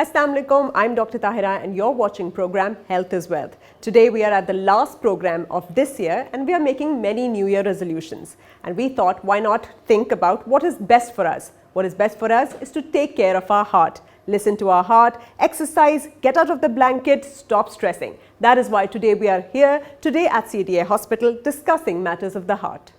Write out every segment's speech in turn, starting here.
Assalamu alaikum, I'm Dr. Tahira and you're watching program Health is Wealth. Today we are at the last program of this year and we are making many New Year resolutions. And we thought, why not think about what is best for us? What is best for us is to take care of our heart. Listen to our heart, exercise, get out of the blanket, stop stressing. That is why today we are here, today at CDA Hospital, discussing matters of the heart.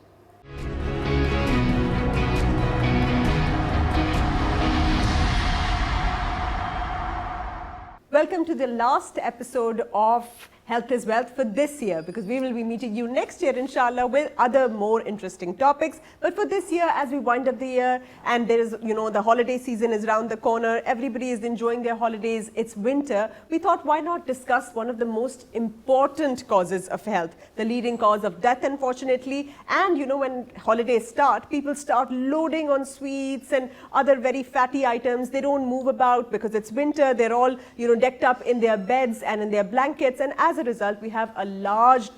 Welcome to the last episode of Health is Wealth for this year, because we will be meeting you next year inshallah with other more interesting topics. But for this year, as we wind up the year and there is, the holiday season is around the corner, everybody is enjoying their holidays, it's winter, we thought why not discuss one of the most important causes of health, the leading cause of death unfortunately. And when holidays start, people start loading on sweets and other very fatty items. They don't move about because it's winter, they're all decked up in their beds and in their blankets, and as a result we have a large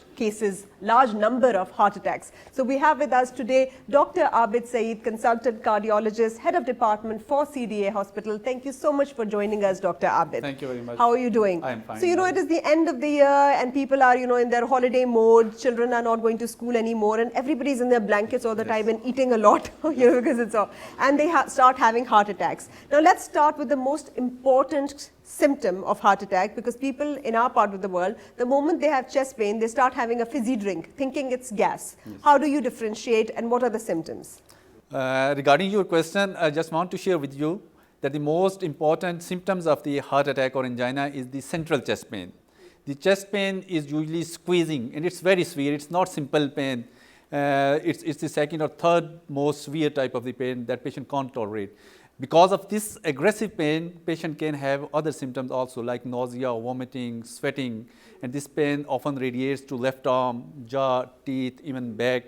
number of heart attacks. So we have with us today Dr. Abid Saeed, consultant cardiologist, head of department for CDA Hospital. Thank you so much for joining us, Dr. Abid. Thank you very much. How are you doing? I am fine. So it is the end of the year and people are in their holiday mode. Children are not going to school anymore and everybody's in their blankets all the time and eating a lot because it's all, and they start having heart attacks. Now let's start with the most important symptom of heart attack, because people in our part of the world, the moment they have chest pain, they start having a fizzy drink thinking it's gas. Yes. How do you differentiate and what are the symptoms? Regarding your question, I just want to share with you that the most important symptoms of the heart attack or angina is the central chest pain. The chest pain is usually squeezing and it's very severe, it's not simple pain. It's the second or third most severe type of the pain that patient can't tolerate. Because of this aggressive pain, patient can have other symptoms also like nausea, vomiting, sweating, and this pain often radiates to left arm, jaw, teeth, even back.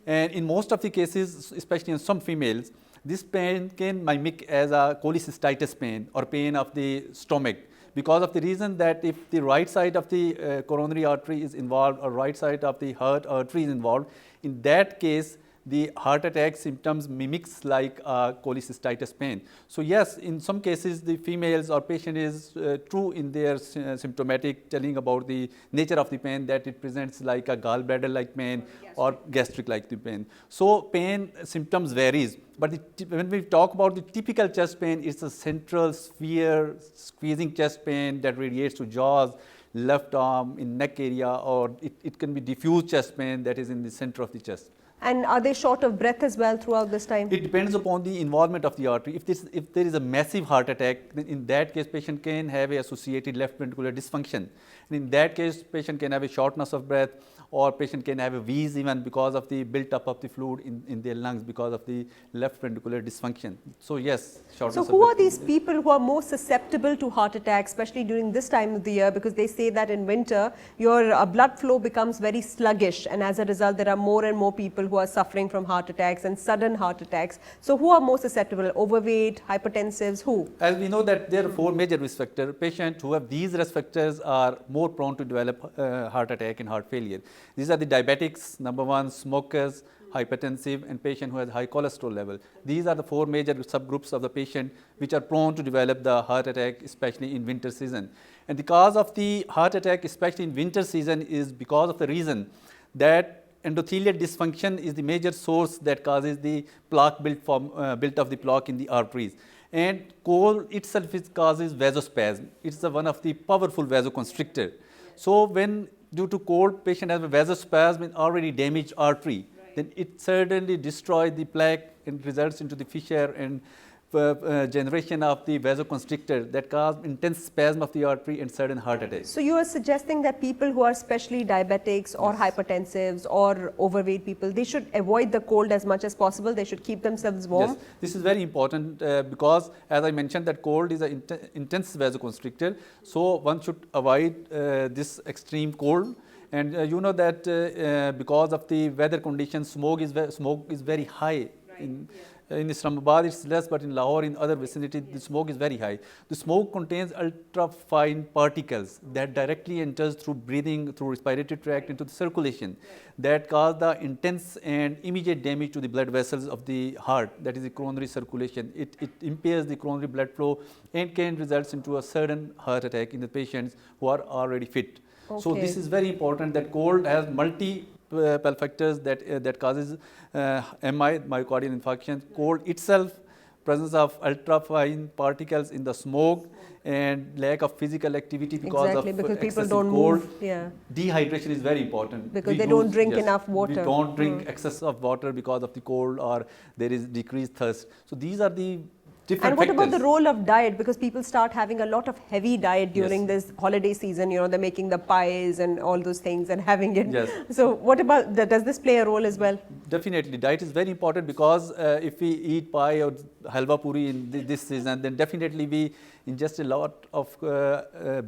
And in most of the cases, especially in some females, this pain can mimic as a cholecystitis pain or pain of the stomach, because of the reason that if the right side of the coronary artery is involved or right side of the heart artery is involved, in that case, the heart attack symptoms mimics like cholecystitis pain. So yes, in some cases the females or patient is true in their symptomatic telling about the nature of the pain, that it presents like a gallbladder like pain or gastric like the pain. So pain symptoms varies, but when we talk about the typical chest pain, it's a central severe squeezing chest pain that radiates to jaws, left arm, in neck area, or it can be diffuse chest pain that is in the center of the chest. And are they short of breath as well throughout this time? It depends upon the involvement of the artery. If there is a massive heart attack, then in that case patient can have a associated left ventricular dysfunction. And in that case patient can have a shortness of breath, or patient can have a wheeze even because of the built up of the fluid in their lungs because of the left ventricular dysfunction. So yes, shortness of breath. So who are these people who are more susceptible to heart attacks, especially during this time of the year, because they say that in winter your blood flow becomes very sluggish and as a result there are more and more people who are suffering from heart attacks and sudden heart attacks. So who are more susceptible? Overweight, hypertensives, who? As we know that there are four major risk factors. Patients who have these risk factors are more prone to develop heart attack and heart failure. These are the diabetics, number one, smokers, hypertensive, and patient who has high cholesterol level. These are the four major subgroups of the patient which are prone to develop the heart attack, especially in winter season. And the cause of the heart attack, especially in winter season, is because of the reason that endothelial dysfunction is the major source that causes the plaque built of the plaque in the arteries. And cold itself causes vasospasm. It's one of the powerful vasoconstrictor. So when due to cold patient has a vasospasm in already damaged artery, then it certainly destroys the plaque and results into the fissure and generation of the vasoconstrictor that cause intense spasm of the artery and sudden heart attack. So you are suggesting that people who are especially diabetics or hypertensives or overweight people, they should avoid the cold as much as possible, they should keep themselves warm? Yes, this is very important because as I mentioned that cold is an intense vasoconstrictor, so one should avoid this extreme cold. And you know that because of the weather conditions, smoke is very high In Islamabad, it's less, but in Lahore, in other vicinity, the smoke is very high. The smoke contains ultra-fine particles that directly enters through breathing, through respiratory tract into the circulation, that cause the intense and immediate damage to the blood vessels of the heart, that is the coronary circulation. It impairs the coronary blood flow and can result into a sudden heart attack in the patients who are already fit. Okay. So this is very important, that cold has multiple factors that causes MI, myocardial infarction. Cold itself, presence of ultra-fine particles in the smoke, and lack of physical activity because exactly, of because people excessive don't cold. move. Yeah. Dehydration is very important. Because they don't drink enough water. We don't drink excess of water because of the cold, or there is decreased thirst. So these are the different And what factors. about the role of diet? Because people start having a lot of heavy diet during this holiday season. You know, they're making the pies and all those things and having it. Yes. So what about, does this play a role as well? Definitely, diet is very important, because if we eat pie or halwa puri in this season, then definitely we ingest a lot of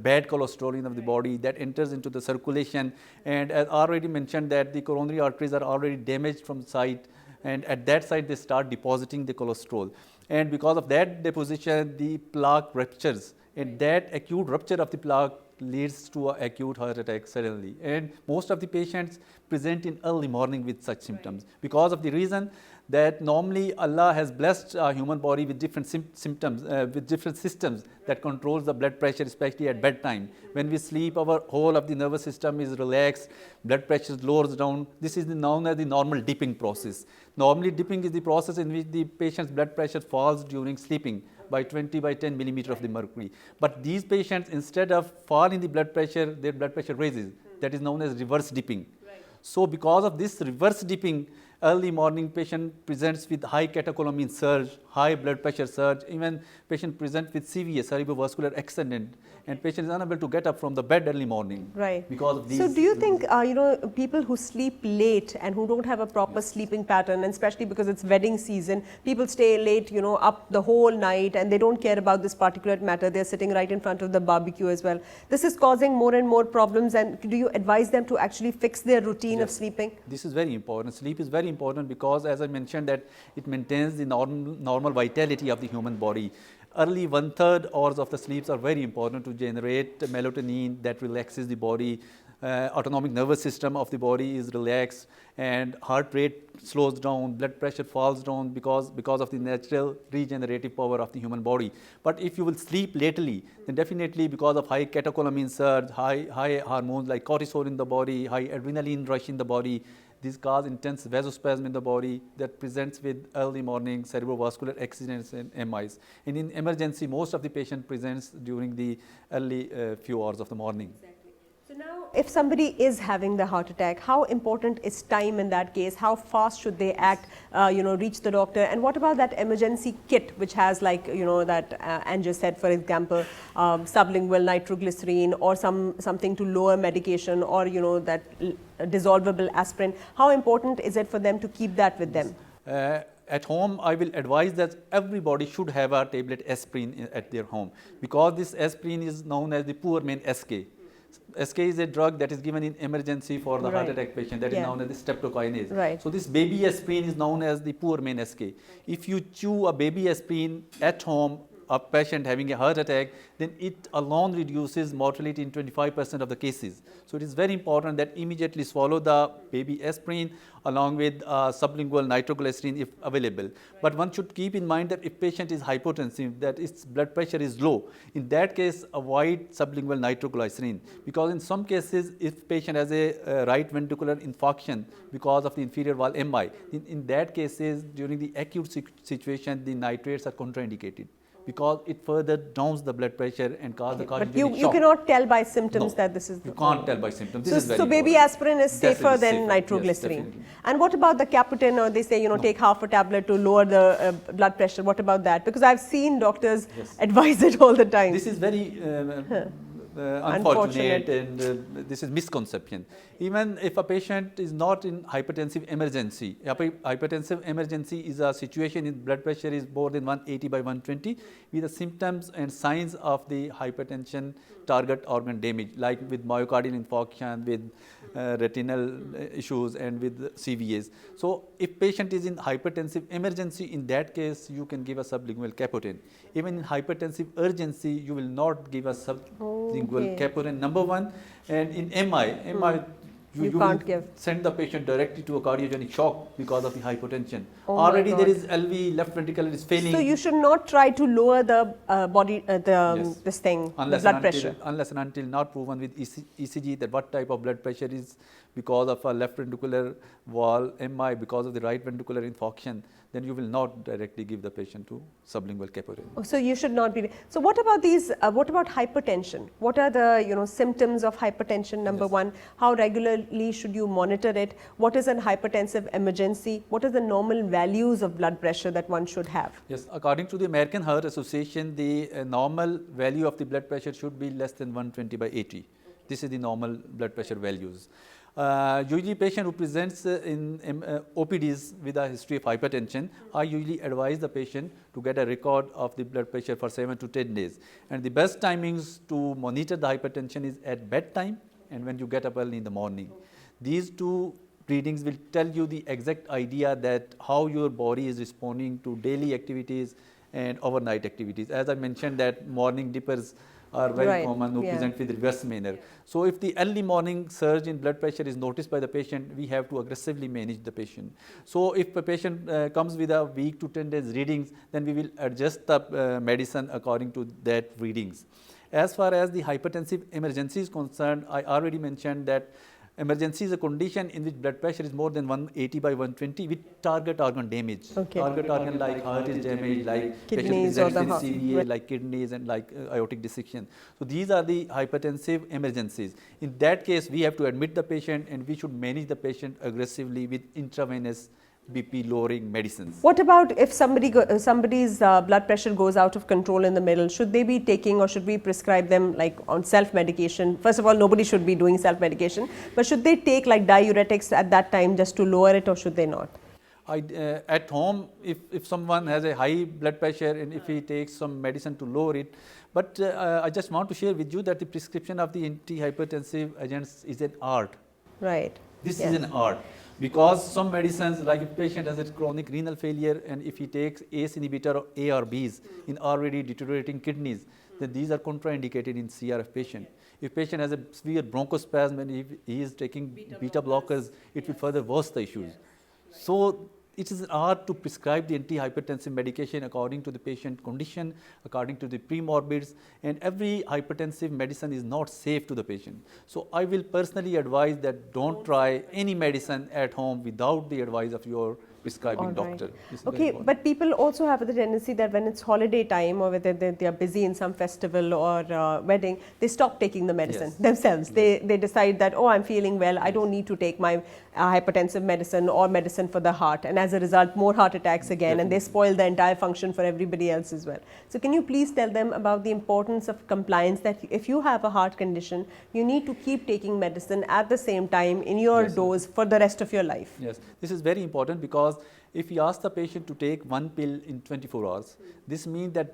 bad cholesterol in the body that enters into the circulation. And as already mentioned, that the coronary arteries are already damaged from the side, and at that side they start depositing the cholesterol. And because of that deposition, the plaque ruptures, and that acute rupture of the plaque leads to an acute heart attack suddenly. And most of the patients present in early morning with such symptoms, because of the reason that normally Allah has blessed our human body with different symptoms, with different systems that controls the blood pressure, especially at bedtime. When we sleep, our whole of the nervous system is relaxed, blood pressure lowers down. This is known as the normal dipping process. Normally, dipping is the process in which the patient's blood pressure falls during sleeping by 20 by 10 millimeter of the mercury. But these patients, instead of fall in the blood pressure, their blood pressure raises. That is known as reverse dipping. So because of this reverse dipping, early morning patient presents with high catecholamine surge, high blood pressure surge, even patient presents with severe cerebrovascular accident, and patient is unable to get up from the bed early morning. Right. Because of these. So do you think, people who sleep late and who don't have a proper sleeping pattern, and especially because it's wedding season, people stay late, up the whole night, and they don't care about this particulate matter. They're sitting right in front of the barbecue as well. This is causing more and more problems, and do you advise them to actually fix their routine of sleeping? This is very important. Sleep is very important, because as I mentioned, that it maintains the normal vitality of the human body. Early 1/3 hours of the sleeps are very important to generate melatonin that relaxes the body. Autonomic nervous system of the body is relaxed, and heart rate slows down, blood pressure falls down because of the natural regenerative power of the human body. But if you will sleep lately, then definitely, because of high catecholamine surge, high hormones like cortisol in the body, high adrenaline rush in the body, these cause intense vasospasm in the body that presents with early morning cerebrovascular accidents and MIs. And in emergency, most of the patient presents during the early few hours of the morning. So now, if somebody is having the heart attack, how important is time in that case? How fast should they act, reach the doctor? And what about that emergency kit, which has that Angie said, for example, sublingual nitroglycerine, or something to lower medication, or that dissolvable aspirin? How important is it for them to keep that with them? At home, I will advise that everybody should have a tablet aspirin at their home, because this aspirin is known as the poor man SK. SK is a drug that is given in emergency for the heart attack patient, that is known as the streptokinase. Right. So this baby aspirin is known as the poor man SK. If you chew a baby aspirin at home, a patient having a heart attack, then it alone reduces mortality in 25% of the cases. So it is very important that immediately swallow the baby aspirin along with sublingual nitroglycerin if available. But one should keep in mind that if patient is hypotensive, that its blood pressure is low, in that case avoid sublingual nitroglycerin, because in some cases if patient has a right ventricular infarction because of the inferior valve MI, in that cases during the acute situation the nitrates are contraindicated, because it further downs the blood pressure and causes the cardiogenic shock. But you cannot tell by symptoms that this is... You can't tell by symptoms. This is very so baby important. aspirin is safer than nitroglycerine. Yes, and what about the Caputin, or they say, take half a tablet to lower the blood pressure? What about that? Because I've seen doctors advise it all the time. This is very unfortunate, and this is misconception. Even if a patient is not in hypertensive emergency, hypertensive emergency is a situation in blood pressure is more than 180 by 120 with the symptoms and signs of the hypertension target organ damage, like with myocardial infarction, with retinal issues, and with CVAs. So if patient is in hypertensive emergency, in that case you can give a sublingual capoten. Even in hypertensive urgency, you will not give a sublingual capoten, number one. And in MI, you can't will give. send the patient directly to a cardiogenic shock because of the hypotension. Oh Already there is LV, left ventricle is failing. So you should not try to lower the Yes. this thing, Unless the blood and until, pressure. Unless and until not proven with ECG that what type of blood pressure is because of a left ventricular wall MI, because of the right ventricular infarction, then you will not directly give the patient to sublingual capoten. Oh, so you should not be. So what about these? What about hypertension? What are the symptoms of hypertension? Number Yes. one, how regularly should you monitor it? What is an hypertensive emergency? What are the normal values of blood pressure that one should have? Yes, according to the American Heart Association, the normal value of the blood pressure should be less than 120/80. This is the normal blood pressure values. Usually patient who presents in OPDs with a history of hypertension, I usually advise the patient to get a record of the blood pressure for 7 to 10 days. And the best timings to monitor the hypertension is at bedtime and when you get up early in the morning. These two readings will tell you the exact idea that how your body is responding to daily activities and overnight activities. As I mentioned that morning dippers are very common who present with reverse manner. So if the early morning surge in blood pressure is noticed by the patient, we have to aggressively manage the patient. So if a patient comes with a week to 10 days readings, then we will adjust the medicine according to that readings. As far as the hypertensive emergency is concerned, I already mentioned that emergency is a condition in which blood pressure is more than 180/120 with target organ damage. Okay. Target organ like heart is damaged, like Kidneys patient or the presents heart. with CVA, like kidneys and like aortic dissection. So these are the hypertensive emergencies. In that case, we have to admit the patient and we should manage the patient aggressively with intravenous BP lowering medicines. What about if somebody's blood pressure goes out of control in the middle? Should they be taking or should we prescribe them like on self-medication? First of all, nobody should be doing self-medication, but should they take like diuretics at that time just to lower it or should they not? At home, if someone has a high blood pressure and if he takes some medicine to lower it, but I just want to share with you that the prescription of the antihypertensive agents is an art. Right. This is an art. Because some medicines, like if patient has a chronic renal failure and if he takes ACE inhibitor or ARBs in already deteriorating kidneys, then these are contraindicated in CRF patient. If patient has a severe bronchospasm and if he is taking beta blockers, it will further worsen the issues. So it is an art to prescribe the antihypertensive medication according to the patient condition, according to the premorbids, and every hypertensive medicine is not safe to the patient. So I will personally advise that don't try any medicine at home without the advice of your prescribing doctor. Okay, but people also have the tendency that when it's holiday time or whether they are busy in some festival or wedding, they stop taking the medicine themselves. They decide that, oh, I'm feeling well, I don't need to take my hypertensive medicine or medicine for the heart, and as a result more heart attacks again, and they spoil the entire function for everybody else as well. So can you please tell them about the importance of compliance, that if you have a heart condition, you need to keep taking medicine at the same time in your dose for the rest of your life? Yes, this is very important because if you ask the patient to take one pill in 24 hours, this means that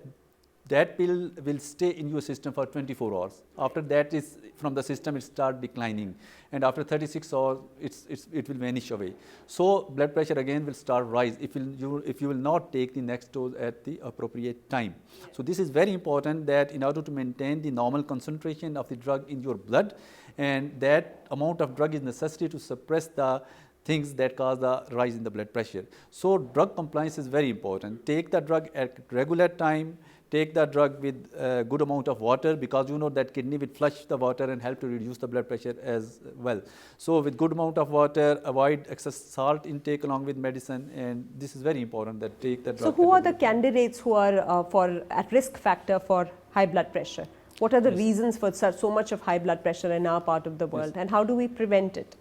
that pill will stay in your system for 24 hours. After that, is from the system it start declining, and after 36 hours it will vanish away. So blood pressure again will start rise if you will not take the next dose at the appropriate time. So this is very important, that in order to maintain the normal concentration of the drug in your blood, and that amount of drug is necessary to suppress the things that cause the rise in the blood pressure. So drug compliance is very important. Take the drug at regular time. Take the drug with a good amount of water, because you know that kidney will flush the water and help to reduce the blood pressure as well. So with good amount of water, avoid excess salt intake along with medicine, and this is very important, that take the drug. So who are the candidates who are for at risk factor for high blood pressure? What are the reasons for so much of high blood pressure in our part of the world, and how do we prevent it?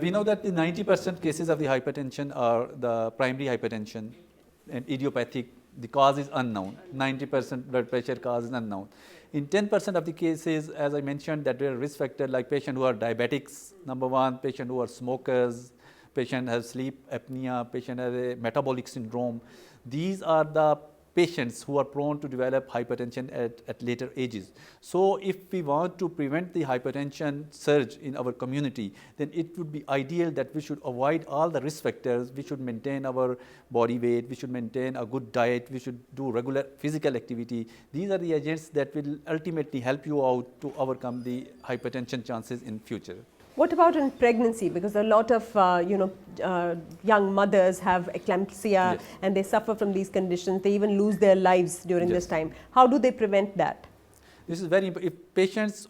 We know that the 90% cases of the hypertension are the primary hypertension and idiopathic. The cause is unknown. 90% blood pressure cause is unknown. In 10% of the cases, as I mentioned, that there are risk factors like patients who are diabetics, number one, patients who are smokers, patient has sleep apnea, patient has a metabolic syndrome. These are the patients who are prone to develop hypertension at later ages. So if we want to prevent the hypertension surge in our community, then it would be ideal that we should avoid all the risk factors. We should maintain our body weight, we should maintain a good diet, we should do regular physical activity. These are the agents that will ultimately help you out to overcome the hypertension chances in future. What about in pregnancy? Because a lot of young mothers have eclampsia, Yes. and they suffer from these conditions. They even lose their lives during Yes. this time. How do they prevent that? This is very important. If patients,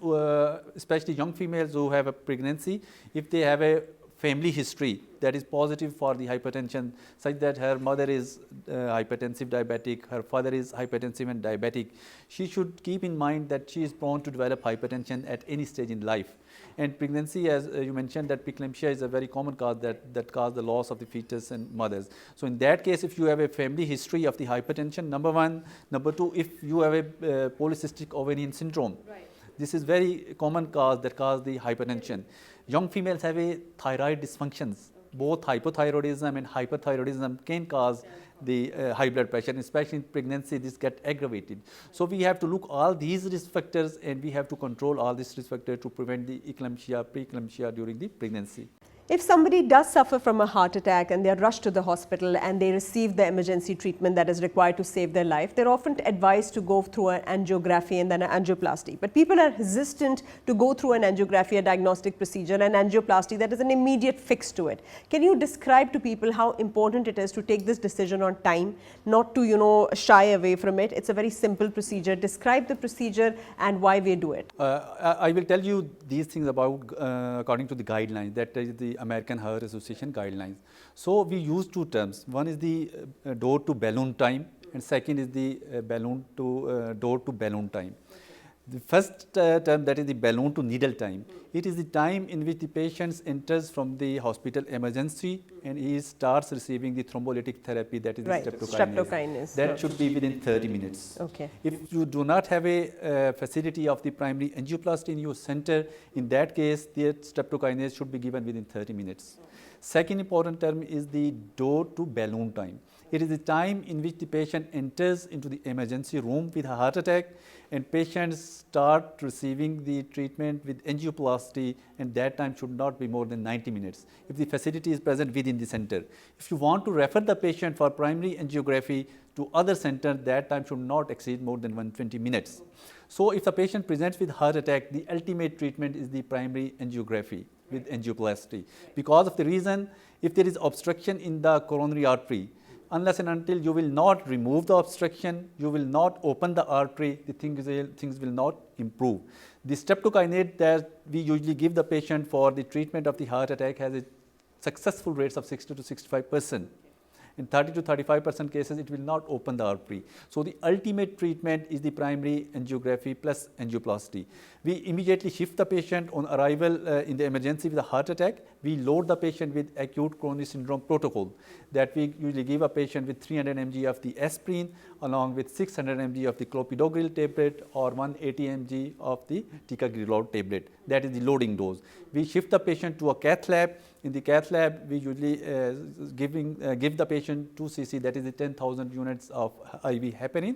especially young females who have a pregnancy, if they have a family history that is positive for the hypertension, such that her mother is hypertensive diabetic, her father is hypertensive and diabetic, she should keep in mind that she is prone to develop hypertension at any stage in life. And pregnancy, as you mentioned, that preeclampsia is a very common cause that causes the loss of the fetus and mothers. So in that case, if you have a family history of the hypertension, number one. Number two, if you have a polycystic ovarian syndrome, this is very common cause that causes the hypertension. Young females have a thyroid dysfunctions. Both hypothyroidism and hyperthyroidism can cause the high blood pressure, and especially in pregnancy, this get aggravated. So we have to look all these risk factors, and we have to control all these risk factors to prevent the eclampsia, preeclampsia during the pregnancy. If somebody does suffer from a heart attack and they are rushed to the hospital and they receive the emergency treatment that is required to save their life, they're often advised to go through an angiography and then an angioplasty. But people are resistant to go through an angiography, a diagnostic procedure, and angioplasty that is an immediate fix to it. Can you describe to people how important it is to take this decision on time, not to shy away from it? It's a very simple procedure. Describe the procedure and why we do it. I will tell you these things about according to the guidelines, that is the American Heart Association guidelines. So we use two terms. One is the door to balloon time, and second is the door to balloon time. The first term, that is the balloon to needle time. It is the time in which the patient enters from the hospital emergency and he starts receiving the thrombolytic therapy, that is the streptokinase. That should be within 30 minutes. Okay. If you do not have a facility of the primary angioplasty in your center, in that case, the streptokinase should be given within 30 minutes. Second important term is the door to balloon time. It is the time in which the patient enters into the emergency room with a heart attack, and patients start receiving the treatment with angioplasty, and that time should not be more than 90 minutes if the facility is present within the center. If you want to refer the patient for primary angiography to other center, that time should not exceed more than 120 minutes. So if the patient presents with heart attack, the ultimate treatment is the primary angiography with angioplasty. Because of the reason, if there is obstruction in the coronary artery, unless and until you will not remove the obstruction, you will not open the artery, the things will not improve. The streptokinase that we usually give the patient for the treatment of the heart attack has a successful rates of 60 to 65%. In 30 to 35% cases, it will not open the artery. So the ultimate treatment is the primary angiography plus angioplasty. We immediately shift the patient on arrival in the emergency with a heart attack. We load the patient with acute coronary syndrome protocol that we usually give a patient with 300 mg of the aspirin along with 600 mg of the clopidogrel tablet or 180 mg of the ticagrelor tablet. That is the loading dose. We shift the patient to a cath lab. In the cath lab, we usually give the patient 2 cc, that is the 10,000 units of IV heparin,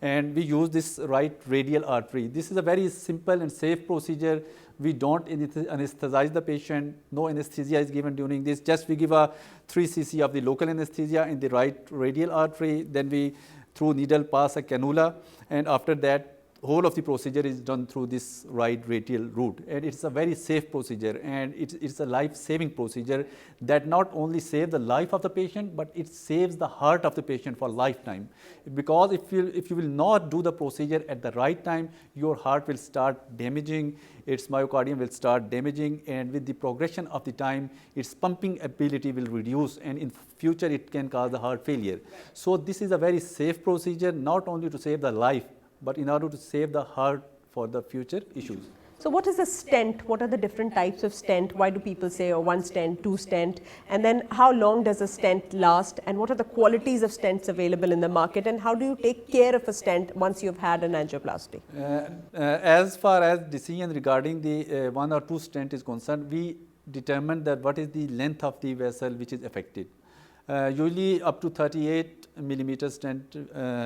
and we use this right radial artery. This is a very simple and safe procedure. We don't anesthetize the patient. No anesthesia is given during this. Just we give a 3 cc of the local anesthesia in the right radial artery. Then we, through needle, pass a cannula, and after that, whole of the procedure is done through this right radial route, and it's a very safe procedure, and it's a life-saving procedure that not only saves the life of the patient, but it saves the heart of the patient for lifetime. Because if you will not do the procedure at the right time, your heart will start damaging, its myocardium will start damaging, and with the progression of the time, its pumping ability will reduce, and in future it can cause the heart failure. So this is a very safe procedure, not only to save the life, but in order to save the heart for the future issues. So what is a stent? What are the different types of stent? Why do people say, oh, 1 stent, 2 stent? And then how long does a stent last? And what are the qualities of stents available in the market? And how do you take care of a stent once you've had an angioplasty? As far as decision regarding the 1 or 2 stent is concerned, we determine that what is the length of the vessel which is affected. Usually up to 38 millimeter stent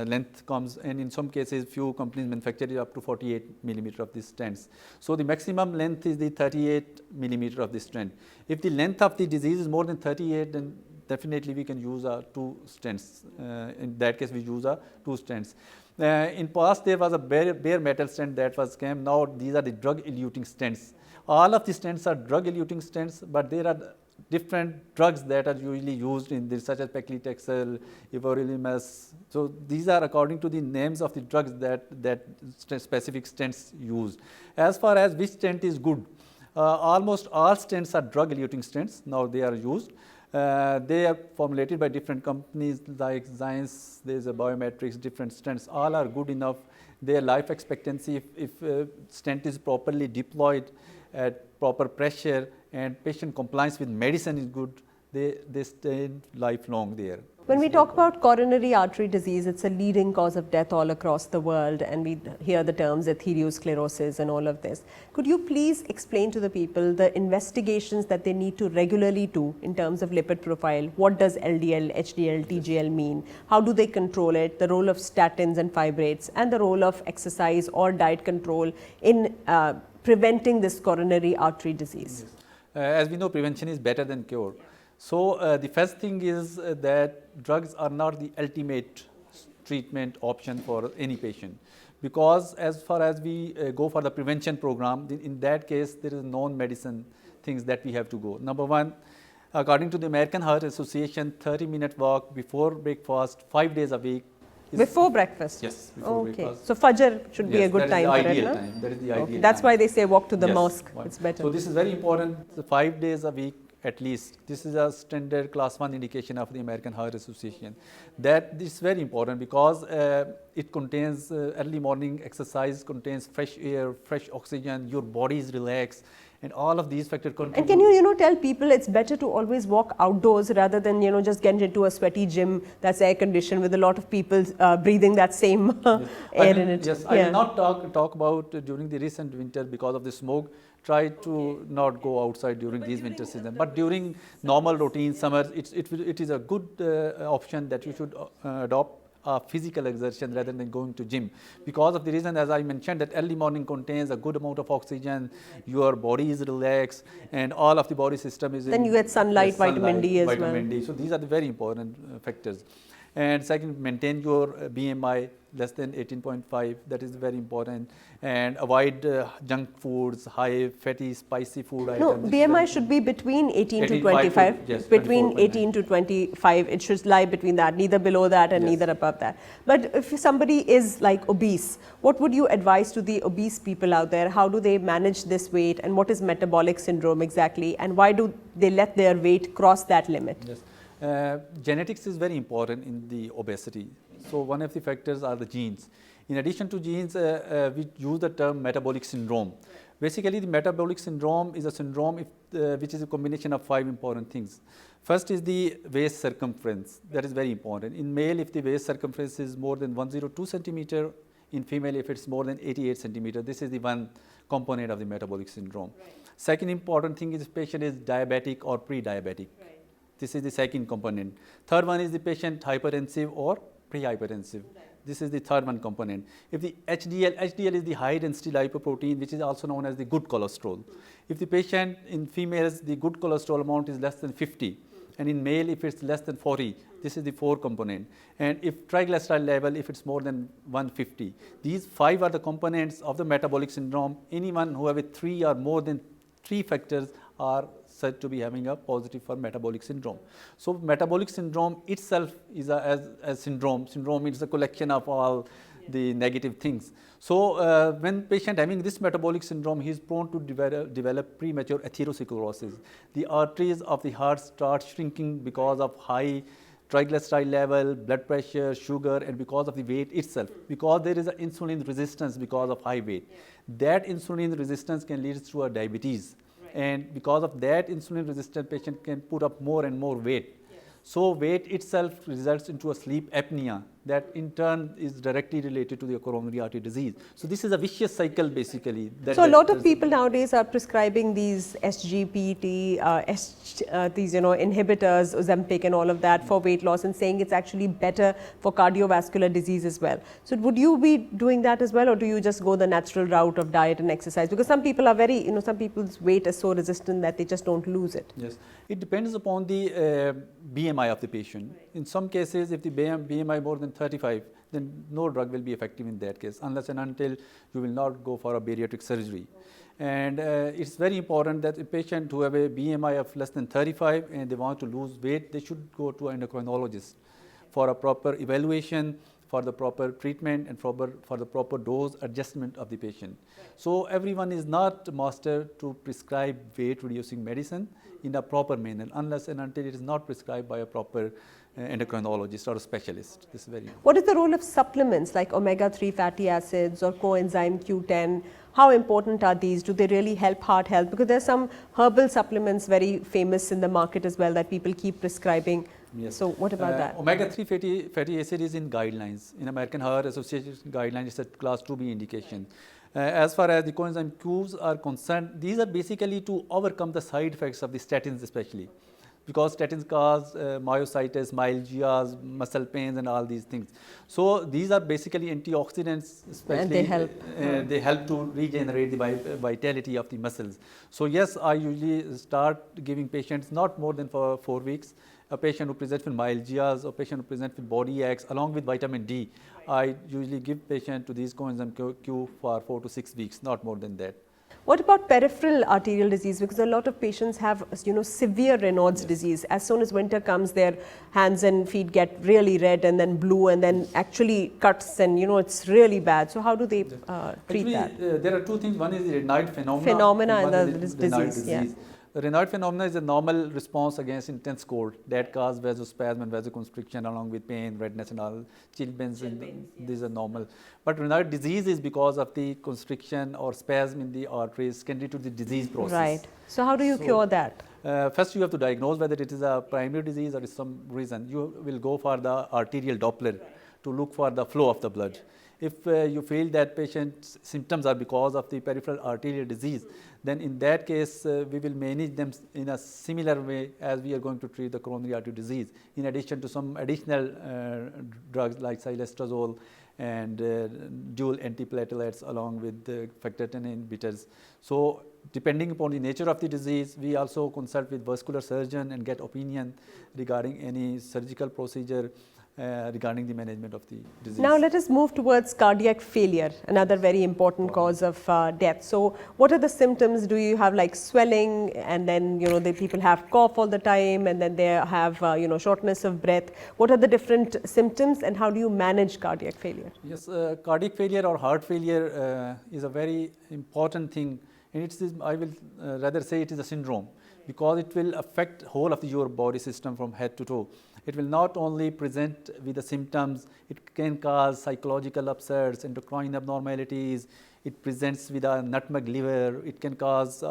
length comes, and in some cases few companies manufacture it up to 48 millimeter of these stents. So the maximum length is the 38 millimeter of the stent. If the length of the disease is more than 38, then definitely we can use 2 stents. In that case we use 2 stents. In past there was a bare metal stent that was came. Now these are the drug-eluting stents. All of the stents are drug-eluting stents, but there are different drugs that are usually used in this, such as paclitaxel, everolimus. So these are according to the names of the drugs that specific stents used. As far as which stent is good, almost all stents are drug-eluting stents. Now they are used. They are formulated by different companies like Science, there's a Biometrics, different stents. All are good enough. Their life expectancy, if stent is properly deployed at proper pressure and patient compliance with medicine is good, they stay lifelong there. When we talk about coronary artery disease, it's a leading cause of death all across the world, and we hear the terms atherosclerosis and all of this. Could you please explain to the people the investigations that they need to regularly do in terms of lipid profile? What does LDL, HDL, TGL mean? How do they control it? The role of statins and fibrates, and the role of exercise or diet control in preventing this coronary artery disease? Yes. As we know, prevention is better than cure. So the first thing is that drugs are not the ultimate treatment option for any patient, because as far as we go for the prevention program, in that case there is non-medicine things that we have to go. Number one, according to the American Heart Association, 30-minute walk before breakfast, 5 days a week. Before breakfast? Yes, before breakfast. So Fajr should be a good time for it, That is the ideal time. That is the ideal That's time. why they say walk to the mosque. It's better. So this is very important, 5 days a week at least. This is a standard class 1 indication of the American Heart Association. That is very important because it contains early morning exercise, contains fresh air, fresh oxygen, your body is relaxed, and all of these factors contribute. And can you tell people it's better to always walk outdoors rather than just get into a sweaty gym that's air conditioned with a lot of people breathing that same air in it? Yes, I will not talk about during the recent winter because of the smoke. Try to not go outside during these winter season. But during normal routine summers, it is a good option that you should adopt physical exertion rather than going to gym, because of the reason, as I mentioned, that early morning contains a good amount of oxygen, your body is relaxed, and all of the body system is then you get sunlight, vitamin D as vitamin D. So these are the very important factors. And second, maintain your BMI less than 18.5. That is very important. And avoid junk foods, high fatty, spicy food items. No, BMI should be between 18 to 25. Yes, between 18 to 25, it should lie between that, neither below that and neither above that. But if somebody is like obese, what would you advise to the obese people out there? How do they manage this weight, and what is metabolic syndrome exactly, and why do they let their weight cross that limit? Yes. Genetics is very important in the obesity. So one of the factors are the genes. In addition to genes, we use the term metabolic syndrome. Basically, the metabolic syndrome is a syndrome which is a combination of 5 important things. First is the waist circumference. That is very important. In male, if the waist circumference is more than 102 centimeter, in female, if it's more than 88 centimeter, this is the one component of the metabolic syndrome. Right. Second important thing is if patient is diabetic or pre-diabetic. Right. This is the second component. Third one is the patient hypertensive or pre-hypertensive. Right. This is the third one component. If the HDL is the high density lipoprotein, which is also known as the good cholesterol. If the patient in females, the good cholesterol amount is less than 50, and in male, if it's less than 40, this is the 4 component. And if triglyceride level, if it's more than 150, these 5 are the components of the metabolic syndrome. Anyone who have 3 or more than 3 factors are said to be having a positive for metabolic syndrome. So metabolic syndrome itself is a syndrome. Syndrome is a collection of all the negative things. So when patient having this metabolic syndrome, he is prone to develop premature atherosclerosis. The arteries of the heart start shrinking because of high triglyceride level, blood pressure, sugar, and because of the weight itself. Because there is an insulin resistance because of high weight. That insulin resistance can lead to a diabetes. And because of that insulin resistant patient can put up more and more weight. So weight itself results into a sleep apnea that in turn is directly related to the coronary artery disease. So this is a vicious cycle basically. So a lot of people nowadays are prescribing these SGPT, these inhibitors, Ozempic and all of that for weight loss, and saying it's actually better for cardiovascular disease as well. So would you be doing that as well, or do you just go the natural route of diet and exercise? Because some people are very, some people's weight is so resistant that they just don't lose it. Yes, it depends upon the BMI of the patient. In some cases, if the BMI more than 35, then no drug will be effective in that case, unless and until you will not go for a bariatric surgery. And it's very important that a patient who have a BMI of less than 35 and they want to lose weight, they should go to an endocrinologist for a proper evaluation, for the proper treatment, and for the proper dose adjustment of the patient. So everyone is not master to prescribe weight reducing medicine in a proper manner, unless and until it is not prescribed by a proper endocrinologist or a specialist. This is very important. What is the role of supplements like omega-3 fatty acids or coenzyme Q10? How important are these? Do they really help heart health? Because there are some herbal supplements very famous in the market as well that people keep prescribing. Yes. So what about that? Omega-3 fatty acid is in guidelines. In American Heart Association guidelines, it's a class 2B indication. As far as the coenzyme Qs are concerned, these are basically to overcome the side effects of the statins especially. Because statins cause myositis, myalgias, muscle pains and all these things. So these are basically antioxidants, especially. And they help. They help to regenerate the vitality of the muscles. So yes, I usually start giving patients not more than for 4 weeks. A patient who presents with myalgias or patient who presents with body aches along with vitamin D, I usually give patient to these coenzyme Q for 4 to 6 weeks, not more than that. What about peripheral arterial disease? Because a lot of patients have, severe Raynaud's disease. As soon as winter comes, their hands and feet get really red and then blue and then actually cuts and, it's really bad. So how do they treat that? There are two things. One is the Raynaud phenomena and the disease. Yeah. The Raynaud phenomena is a normal response against intense cold that causes vasospasm and vasoconstriction along with pain, redness and all, chilblains, and these are normal. But Raynaud disease is because of the constriction or spasm in the arteries secondary to the disease process. Right. So how do you cure that? First you have to diagnose whether it is a primary disease or is some reason. You will go for the arterial Doppler to look for the flow of the blood. If you feel that patient's symptoms are because of the peripheral arterial disease, then in that case, we will manage them in a similar way as we are going to treat the coronary artery disease, in addition to some additional drugs like silestrazole and dual antiplatelets along with factor Xa inhibitors. So depending upon the nature of the disease, we also consult with vascular surgeon and get opinion regarding any surgical procedure regarding the management of the disease. Now let us move towards cardiac failure, another very important cause of death. So what are the symptoms? Do you have like swelling, and then the people have cough all the time, and then they have shortness of breath? What are the different symptoms, and how do you manage cardiac failure? Yes, cardiac failure or heart failure is a very important thing, and I will rather say it is a syndrome, because it will affect whole of your body system from head to toe. It will not only present with the symptoms, it can cause psychological upsets, endocrine abnormalities, it presents with a nutmeg liver, it can cause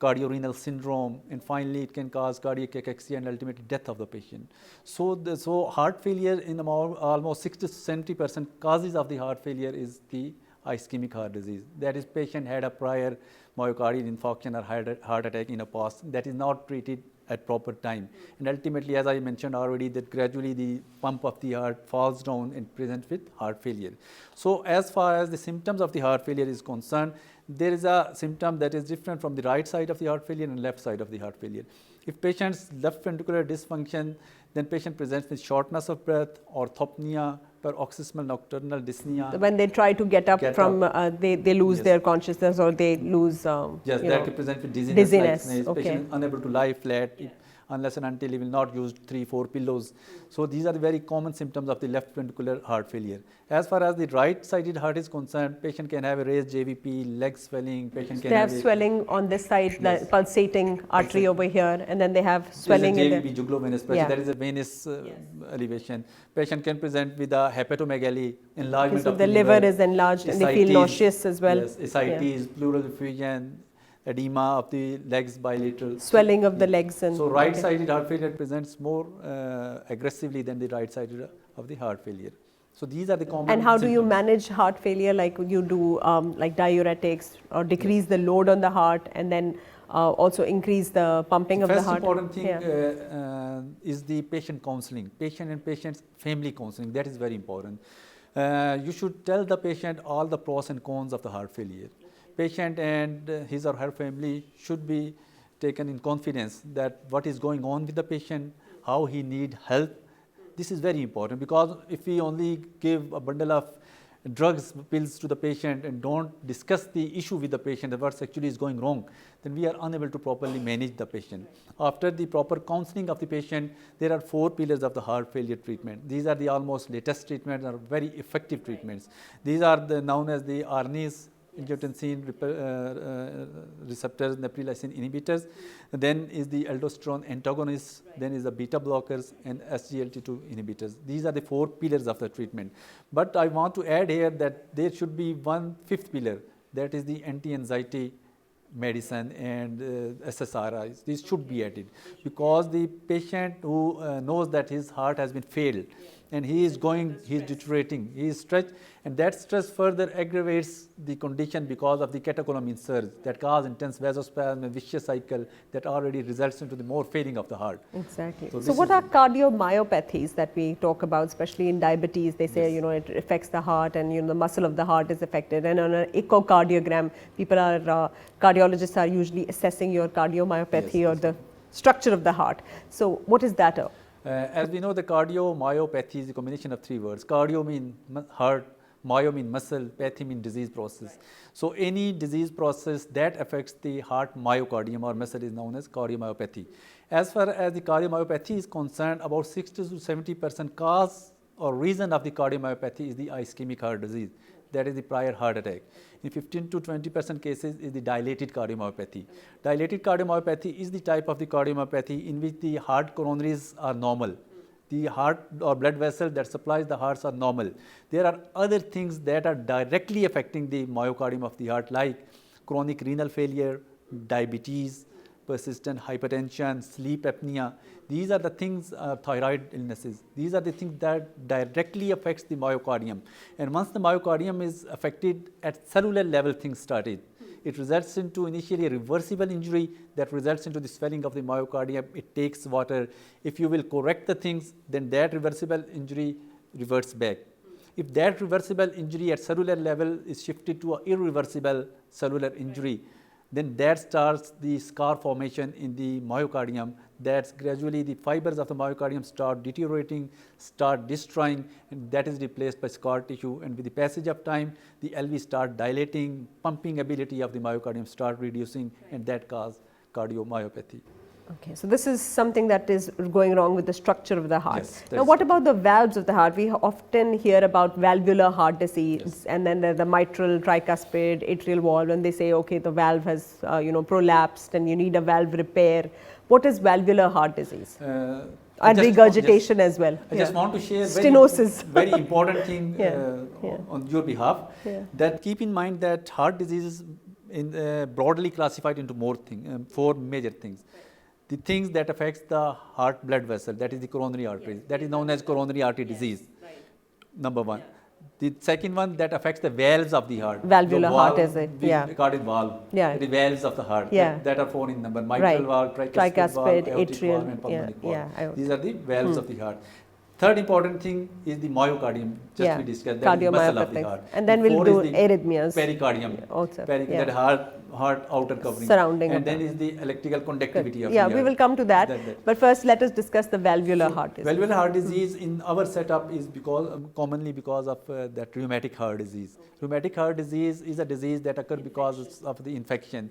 cardiorenal syndrome, and finally it can cause cardiac cachexia and ultimately death of the patient. So heart failure, in almost 60 to 70% causes of the heart failure is the ischemic heart disease. That is, patient had a prior myocardial infarction or heart attack in the past that is not treated at proper time, and ultimately, as I mentioned already, that gradually the pump of the heart falls down and presents with heart failure. So as far as the symptoms of the heart failure is concerned, there is a symptom that is different from the right side of the heart failure and left side of the heart failure. If patient's left ventricular dysfunction, then patient presents with shortness of breath, orthopnea, paroxysmal nocturnal dyspnea. When they try to get up they lose their consciousness, or they lose. Yes, that can present with dizziness. Okay. Patient is unable to lie flat unless and until he will not use 3-4 pillows. So these are the very common symptoms of the left ventricular heart failure. As far as the right-sided heart is concerned, patient can have a raised JVP, leg swelling. Patient can have swelling on this side, the pulsating artery over here, and then they have swelling in the jugulovenous pressure. That is a venous elevation. Patient can present with a hepatomegaly, enlargement of the liver is enlarged, and they feel nauseous as well. Yes, ascites, pleural effusion, edema of the legs bilateral. Swelling of the legs. And so right-sided heart failure presents more aggressively than the right-sided of the heart failure. So these are the common And how do you symptoms. manage heart failure? Like you do like diuretics or decrease the load on the heart, and then also increase the pumping of the heart? First important thing is the patient counseling, patient and patient's family counseling. That is very important. You should tell the patient all the pros and cons of the heart failure. Patient and his or her family should be taken in confidence that what is going on with the patient, how he need help. This is very important, because if we only give a bundle of drugs, pills to the patient and don't discuss the issue with the patient, what actually is going wrong, then we are unable to properly manage the patient. After the proper counseling of the patient, there are 4 pillars of the heart failure treatment. These are the almost latest treatments, are very effective treatments. These are known as the RNAs, angiotensin receptors, neprilysin inhibitors. Then is the aldosterone antagonists, then is the beta blockers and SGLT2 inhibitors. These are the 4 pillars of the treatment. But I want to add here that there should be one 5th pillar, that is the anti-anxiety medicine and SSRIs. These should be added, because the patient who knows that his heart has been failed and he is deteriorating, he is stretched, and that stress further aggravates the condition because of the catecholamine surge that cause intense vasospasm and vicious cycle that already results into the more failing of the heart. Exactly. So what are cardiomyopathies that we talk about, especially in diabetes? They say, it affects the heart, and the muscle of the heart is affected. And on an echocardiogram, cardiologists are usually assessing your cardiomyopathy or the structure of the heart. So what is that? As we know, the cardiomyopathy is a combination of 3 words. Cardio means heart, myo means muscle, pathy means disease process. So any disease process that affects the heart myocardium or muscle is known as cardiomyopathy. As far as the cardiomyopathy is concerned, about 60 to 70% cause or reason of the cardiomyopathy is the ischemic heart disease. That is the prior heart attack. In 15 to 20% cases is the dilated cardiomyopathy. Dilated cardiomyopathy is the type of the cardiomyopathy in which the heart coronaries are normal. The heart or blood vessel that supplies the hearts are normal. There are other things that are directly affecting the myocardium of the heart, like chronic renal failure, diabetes, persistent hypertension, sleep apnea. These are the things, thyroid illnesses. These are the things that directly affects the myocardium. And once the myocardium is affected at cellular level, things started. It results into initially a reversible injury that results into the swelling of the myocardium. It takes water. If you will correct the things, then that reversible injury reverts back. If that reversible injury at cellular level is shifted to an irreversible cellular injury, then that starts the scar formation in the myocardium. That's gradually the fibers of the myocardium start deteriorating, start destroying, and that is replaced by scar tissue. And with the passage of time, the LV start dilating, pumping ability of the myocardium start reducing, and that causes cardiomyopathy. Okay, so this is something that is going wrong with the structure of the heart. Yes, now, what about the valves of the heart? We often hear about valvular heart disease, and then there's the mitral, tricuspid, atrial valve, and they say, okay, the valve has prolapsed and you need a valve repair. What is valvular heart disease? And regurgitation as well. I just want to share stenosis. very important thing on your behalf. That keep in mind that heart disease is broadly classified into 4 major things. The things that affects the heart blood vessel, that is the coronary arteries, that is known as coronary artery disease, number 1. The second one that affects the valves of the heart. Valvular heart is it? Cardiac valve. The valves of the heart. That are 4 in number. Mitral valve, tricuspid valve, atrial valve, and pulmonary valve. These are the valves of the heart. Third important thing is the myocardium. Just we discussed that is muscle of the heart. And then we'll do arrhythmias. Pericardium. Also. That heart outer covering. Surrounding. And then is the electrical conductivity of the heart. We will come to that. But first, let us discuss the valvular heart disease. Valvular heart disease in our setup is commonly because of that rheumatic heart disease. Rheumatic heart disease is a disease that occurs because of the infection,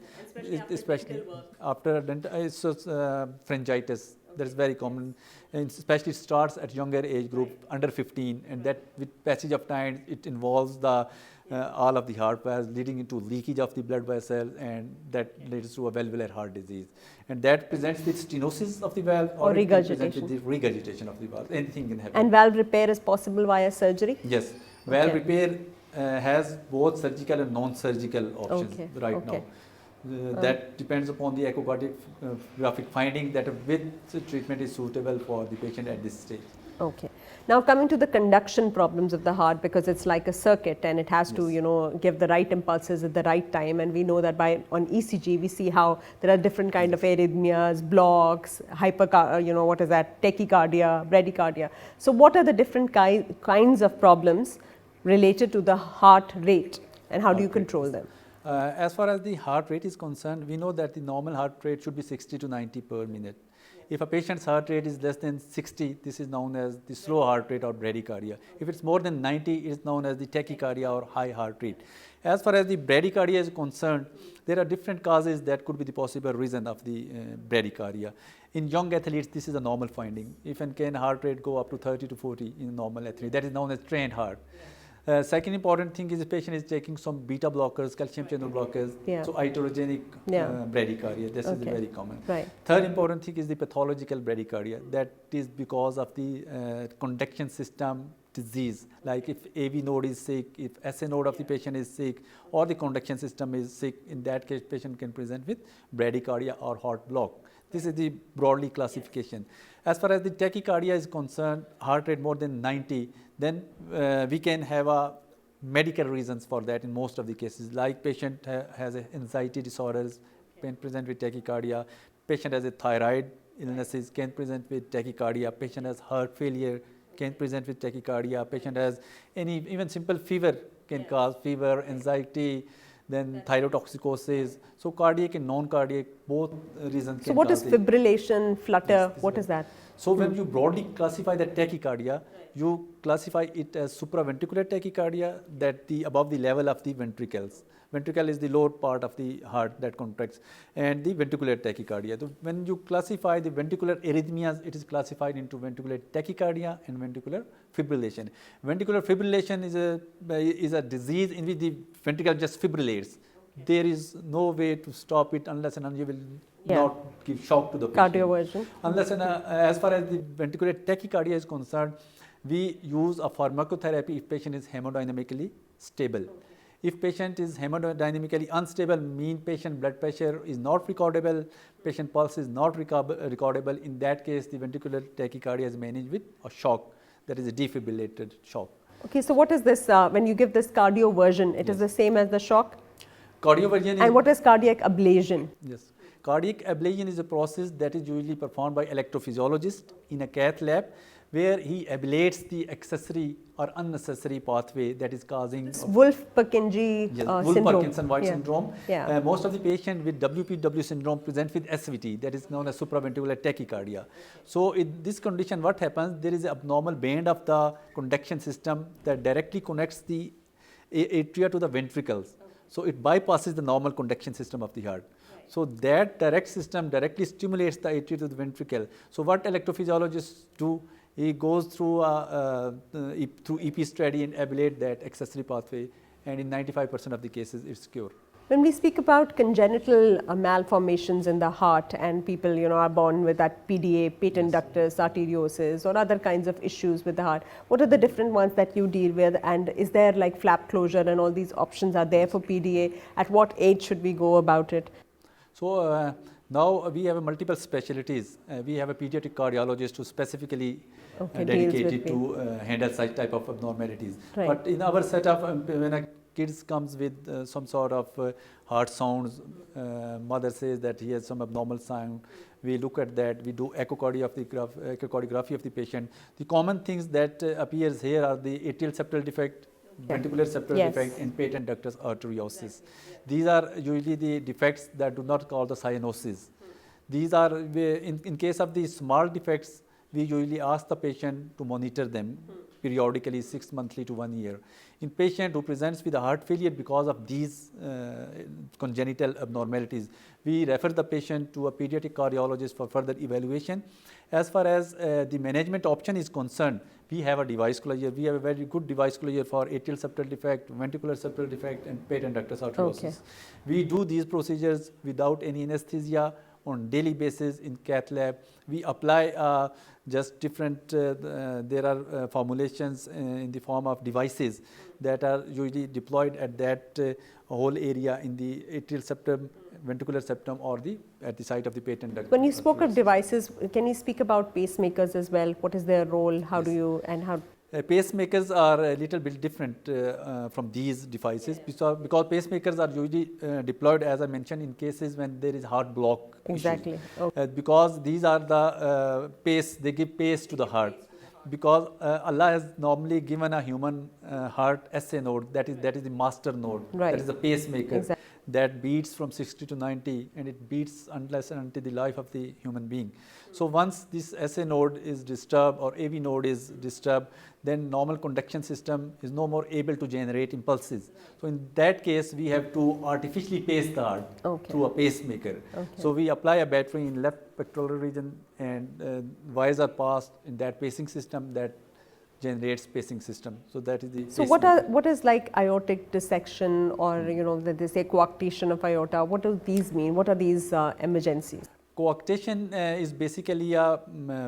especially after pharyngitis. That is very common, and especially starts at younger age group, under 15, and that with passage of time, it involves the all of the heart valves, leading into leakage of the blood vessel, and that leads to a valvular heart disease. And that presents with stenosis of the valve or regurgitation. With the regurgitation of the valve. Anything can happen. And valve repair is possible via surgery? Yes. Valve repair has both surgical and non-surgical options now. That depends upon the echocardiographic finding that which treatment is suitable for the patient at this stage. Okay. Now coming to the conduction problems of the heart, because it's like a circuit and it has to, give the right impulses at the right time. And we know that on ECG, we see how there are different kind of arrhythmias, blocks, tachycardia, bradycardia. So what are the different kinds of problems related to the heart rate, and how do you control them? As far as the heart rate is concerned, we know that the normal heart rate should be 60 to 90 per minute. If a patient's heart rate is less than 60, this is known as the slow heart rate or bradycardia. If it's more than 90, it is known as the tachycardia or high heart rate. As far as the bradycardia is concerned, there are different causes that could be the possible reason of the bradycardia. In young athletes, this is a normal finding. If and can heart rate go up to 30 to 40 in a normal athlete, that is known as trained heart. Second important thing is the patient is taking some beta blockers, calcium channel blockers, so iatrogenic bradycardia. This is very common. Right. Third important thing is the pathological bradycardia. That is because of the conduction system disease. Like if AV node is sick, if SA node of the patient is sick, or the conduction system is sick, in that case patient can present with bradycardia or heart block. This is the broadly classification. As far as the tachycardia is concerned, heart rate more than 90, then we can have a medical reasons for that in most of the cases. Like patient has anxiety disorders, can present with tachycardia. Patient has a thyroid illnesses, can present with tachycardia. Patient has heart failure, can present with tachycardia. Patient has even simple fever can cause fever, anxiety, then thyrotoxicosis. So cardiac and non-cardiac, both reasons. So what is fibrillation, flutter? What is that? So when you broadly classify the tachycardia, you classify it as supraventricular tachycardia, that above the level of the ventricles. Ventricle is the lower part of the heart that contracts, and the ventricular tachycardia. So when you classify the ventricular arrhythmias, it is classified into ventricular tachycardia and ventricular fibrillation. Ventricular fibrillation is a disease in which the ventricle just fibrillates. There is no way to stop it unless and until you will not give shock to the patient. Cardioversion. Unless as far as the ventricular tachycardia is concerned, we use a pharmacotherapy if patient is hemodynamically stable. If patient is hemodynamically unstable, mean patient blood pressure is not recordable, patient pulse is not recordable, in that case the ventricular tachycardia is managed with a shock, that is a defibrillated shock. Okay, so what is this, when you give this cardioversion, it is the same as the shock? Cardioversion is... And what is cardiac ablation? Yes. Cardiac ablation is a process that is usually performed by electrophysiologist in a cath lab, where he ablates the accessory or unnecessary pathway that is causing Wolff-Parkinson syndrome. Wolff-Parkinson-White syndrome. Yeah. Most of the patients with WPW syndrome present with SVT, that is known as supraventricular tachycardia. So in this condition, what happens? There is an abnormal band of the conduction system that directly connects the atria to the ventricles. So it bypasses the normal conduction system of the heart. So that direct system directly stimulates the atria to the ventricle. So what electrophysiologists do, he goes through through EP study and ablate that accessory pathway, and in 95% of the cases it's cured. When we speak about congenital malformations in the heart, and people are born with that PDA, patent ductus arteriosus, or other kinds of issues with the heart, what are the different ones that you deal with, and is there like flap closure and all these options are there for PDA? At what age should we go about it? So now we have multiple specialties. We have a pediatric cardiologist who specifically dedicated to handle such type of abnormalities. Right. But in our setup, when a kid comes with some sort of heart sounds, mother says that he has some abnormal sound, we look at that, we do echocardiography of the patient. The common things that appears here are the atrial septal defect, ventricular septal defect, and patent ductus arteriosus. These are usually the defects that do not cause the cyanosis. These are, in case of these small defects, we usually ask the patient to monitor them periodically, 6 monthly to 1 year. In patient who presents with a heart failure because of these congenital abnormalities, we refer the patient to a pediatric cardiologist for further evaluation. As far as the management option is concerned, we have a device closure. We have a very good device closure for atrial septal defect, ventricular septal defect, and patent ductus arteriosus. Okay. We do these procedures without any anesthesia on daily basis in cath lab. We apply just different, there are formulations in the form of devices that are usually deployed at that whole area in the atrial septum ventricular septum or at the site of the patent duct. When you spoke of devices, can you speak about pacemakers as well? What is their role? How do you and how? Pacemakers are a little bit different from these devices because pacemakers are usually deployed, as I mentioned, in cases when there is heart block. Exactly. Okay. Because these are the pace, they give pace to the heart. Because Allah has normally given a human heart SA node, that is the master node, Right. that is the pacemaker. Exactly. That beats from 60 to 90, and it beats unless and until the life of the human being. So once this SA node is disturbed or AV node is disturbed, then normal conduction system is no more able to generate impulses. So in that case, we have to artificially pace the heart through a pacemaker. Okay. So we apply a battery in left pectoral region, and wires are passed in that pacing system that generates pacing system. So that is the. So what is like aortic dissection, or they say coarctation of aorta? What do these mean? What are these emergencies? Coarctation is basically a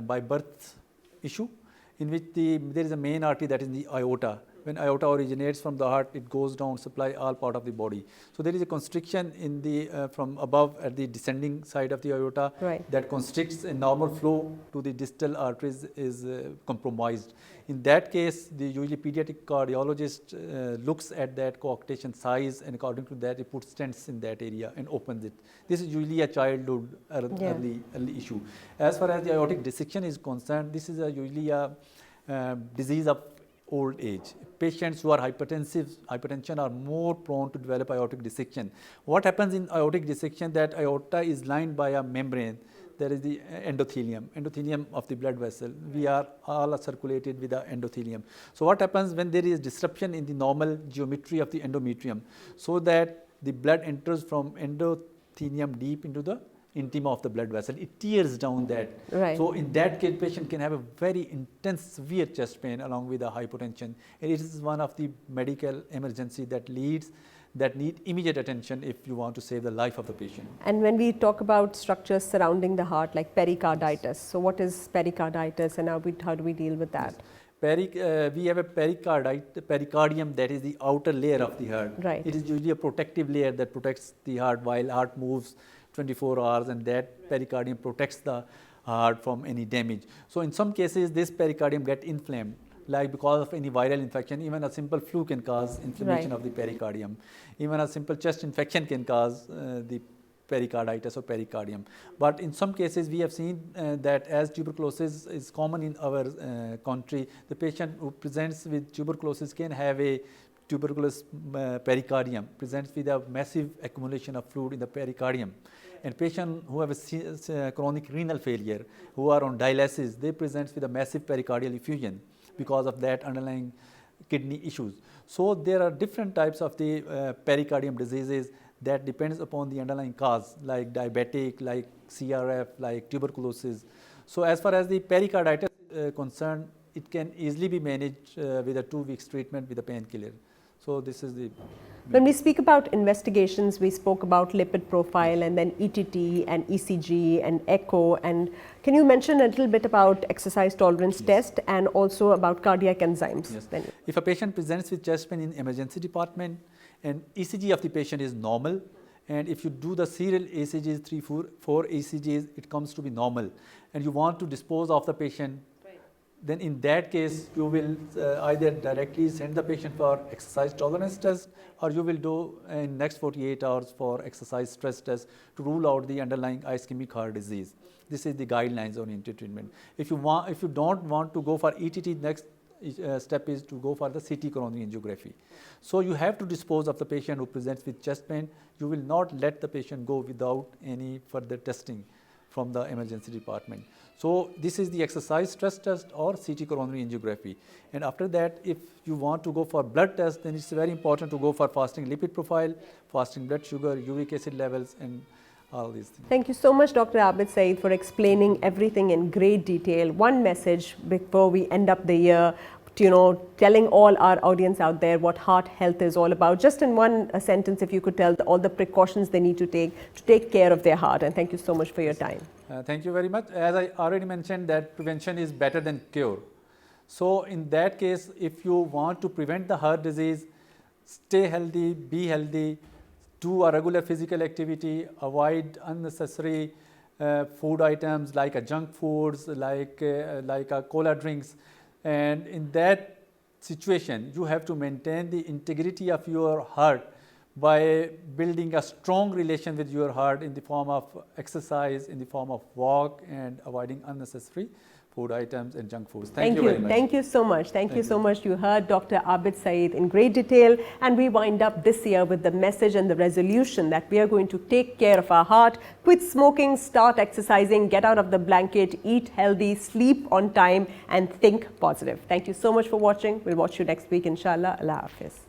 by birth issue, in which there is a main artery, that is the aorta. When aorta originates from the heart, it goes down, supply all part of the body. So there is a constriction in the from above at the descending side of the aorta, right, that constricts, a normal flow to the distal arteries is compromised. In that case, the usually pediatric cardiologist looks at that coarctation size, and according to that, he puts stents in that area and opens it. This is usually a childhood early issue. As far as the aortic dissection is concerned, this is usually a disease of old age. Patients who are hypertension are more prone to develop aortic dissection. What happens in aortic dissection, that aorta is lined by a membrane. There is the endothelium of the blood vessel. We are all circulated with the endothelium. So what happens when there is disruption in the normal geometry of the endometrium, so that the blood enters from endothelium deep into the intima of the blood vessel, it tears down that. Right. So in that case, patient can have a very intense, severe chest pain along with a hypotension. And it is one of the medical emergency that need immediate attention if you want to save the life of the patient. And when we talk about structures surrounding the heart, like pericarditis, so what is pericarditis, and how do we deal with that? We have a pericardium, that is the outer layer of the heart. Right. It is usually a protective layer that protects the heart while heart moves 24 hours, and that pericardium protects the heart from any damage. So in some cases, this pericardium gets inflamed, like because of any viral infection. Even a simple flu can cause inflammation of the pericardium. Even a simple chest infection can cause the pericarditis or pericardium. But in some cases, we have seen that as tuberculosis is common in our country, the patient who presents with tuberculosis can have a tuberculous pericardium, presents with a massive accumulation of fluid in the pericardium. And patients who have a chronic renal failure, who are on dialysis, they present with a massive pericardial effusion because of that underlying kidney issues. So there are different types of the pericardium diseases that depends upon the underlying cause, like diabetic, like CRF, like tuberculosis. So as far as the pericarditis is concerned, it can easily be managed with a 2 weeks treatment with a painkiller. So this is the. When we speak about investigations, we spoke about lipid profile, and then ETT and ECG and echo. And can you mention a little bit about exercise tolerance test and also about cardiac enzymes? Yes. If a patient presents with chest pain in emergency department and ECG of the patient is normal, and if you do the serial ECGs, 3, 4 ECGs, it comes to be normal, and you want to dispose of the patient, then in that case, you will either directly send the patient for exercise tolerance test, or you will do in next 48 hours for exercise stress test to rule out the underlying ischemic heart disease. This is the guidelines oriented treatment. If you don't want to go for ETT, next step is to go for the CT coronary angiography. So you have to dispose of the patient who presents with chest pain. You will not let the patient go without any further testing from the emergency department. So this is the exercise stress test or CT coronary angiography. And after that, if you want to go for blood test, then it's very important to go for fasting lipid profile, fasting blood sugar, uric acid levels, and all these things. Thank you so much, Dr. Abid Saeed, for explaining everything in great detail. One message before we end up the year, telling all our audience out there what heart health is all about. Just in one sentence, if you could tell all the precautions they need to take care of their heart. And thank you so much for your time. Thank you very much. As I already mentioned, that prevention is better than cure. So in that case, if you want to prevent the heart disease, stay healthy, be healthy, do a regular physical activity, avoid unnecessary food items like junk foods, like cola drinks, and in that situation you have to maintain the integrity of your heart by building a strong relation with your heart in the form of exercise, in the form of walk, and avoiding unnecessary food items and junk foods. Thank you very much. Thank you so much. Thank you so much. You heard Dr. Abid Saeed in great detail, and we wind up this year with the message and the resolution that we are going to take care of our heart, quit smoking, start exercising, get out of the blanket, eat healthy, sleep on time, and think positive. Thank you so much for watching. We'll watch you next week, inshallah. Allah Hafiz.